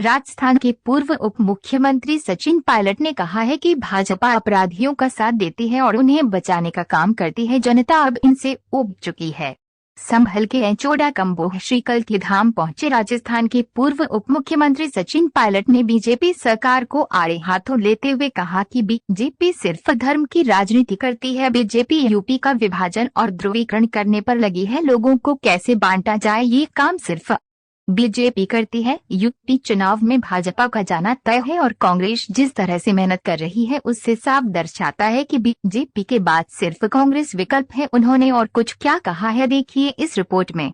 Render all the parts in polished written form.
राजस्थान के पूर्व उप मुख्यमंत्री सचिन पायलट ने कहा है कि भाजपा अपराधियों का साथ देती है और उन्हें बचाने का काम करती है। जनता अब इनसे ऊब चुकी है। संभल के एचोड़ा कम्बोह श्रीकल धाम पहुंचे राजस्थान के पूर्व उप मुख्यमंत्री सचिन पायलट ने बीजेपी सरकार को आड़े हाथों लेते हुए कहा कि बीजेपी सिर्फ धर्म की राजनीति करती है। बीजेपी यूपी का विभाजन और ध्रुवीकरण करने पर लगी है। लोगों को कैसे बांटा जाए, ये काम सिर्फ बीजेपी करती है। यूपी चुनाव में भाजपा का जाना तय है और कांग्रेस जिस तरह से मेहनत कर रही है उससे साफ दर्शाता है कि बीजेपी के बाद सिर्फ कांग्रेस विकल्प है। उन्होंने और कुछ क्या कहा है, देखिए इस रिपोर्ट में।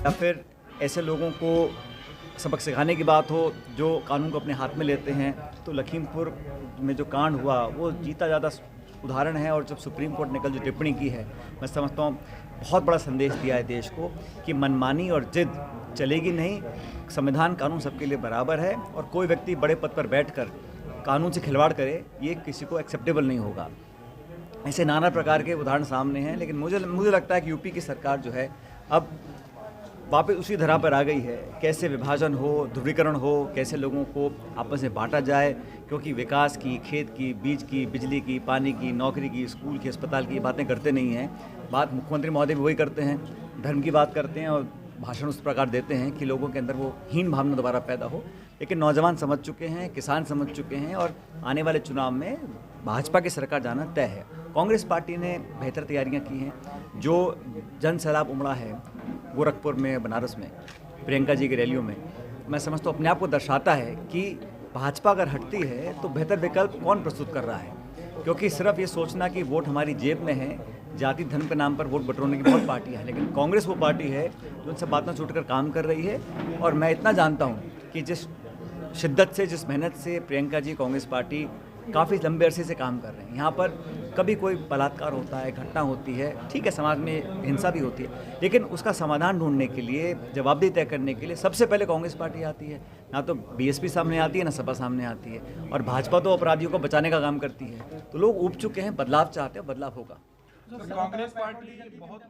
या फिर ऐसे लोगों को सबक सिखाने की बात हो जो कानून को अपने हाथ में लेते हैं, तो लखीमपुर में जो कांड हुआ वो जीता ज़्यादा उदाहरण है। और जब सुप्रीम कोर्ट ने कल जो टिप्पणी की है, मैं समझता हूँ बहुत बड़ा संदेश दिया है देश को कि मनमानी और जिद चलेगी नहीं। संविधान कानून सबके लिए बराबर है और कोई व्यक्ति बड़े पद पर बैठकर कानून से खिलवाड़ करे, ये किसी को एक्सेप्टेबल नहीं होगा। ऐसे नाना प्रकार के उदाहरण सामने हैं, लेकिन मुझे लगता है कि यूपी की सरकार जो है अब वापस उसी धरा पर आ गई है। कैसे विभाजन हो, ध्रुवीकरण हो, कैसे लोगों को आपस में बांटा जाए, क्योंकि विकास की, खेत की, बीज की, बिजली की, पानी की, नौकरी की, स्कूल की, अस्पताल की बातें करते नहीं हैं। बात मुख्यमंत्री महोदय भी वही करते हैं, धर्म की बात करते हैं और भाषण उस प्रकार देते हैं कि लोगों के अंदर वो हीन भावना दोबारा पैदा हो। लेकिन नौजवान समझ चुके हैं, किसान समझ चुके हैं और आने वाले चुनाव में भाजपा की सरकार जाना तय है। कांग्रेस पार्टी ने बेहतर तैयारियां की हैं। जो जन सैलाब उमड़ा है गोरखपुर में, बनारस में, प्रियंका जी की रैलियों में, मैं समझता हूँ अपने आप को दर्शाता है कि भाजपा अगर हटती है तो बेहतर विकल्प कौन प्रस्तुत कर रहा है। क्योंकि सिर्फ ये सोचना कि वोट हमारी जेब में है, जाति धर्म के नाम पर वोट बटोरने की बहुत पार्टियाँ हैं, लेकिन कांग्रेस वो पार्टी है जो उन सब बातों से उठकर काम कर रही है। और मैं इतना जानता हूँ कि जिस शिद्दत से, जिस मेहनत से प्रियंका जी, कांग्रेस पार्टी काफ़ी लंबे अरसे से काम कर रहे हैं। यहाँ पर कभी कोई बलात्कार होता है, घटना होती है, ठीक है, समाज में हिंसा भी होती है, लेकिन उसका समाधान ढूंढने के लिए, जवाबदेही तय करने के लिए सबसे पहले कांग्रेस पार्टी आती है। ना तो बीएसपी सामने आती है, ना सपा सामने आती है। और भाजपा तो अपराधियों को बचाने का काम करती है। तो लोग ऊब चुके हैं, बदलाव चाहते हैं, बदलाव होगा। कांग्रेस पार्टी बहुत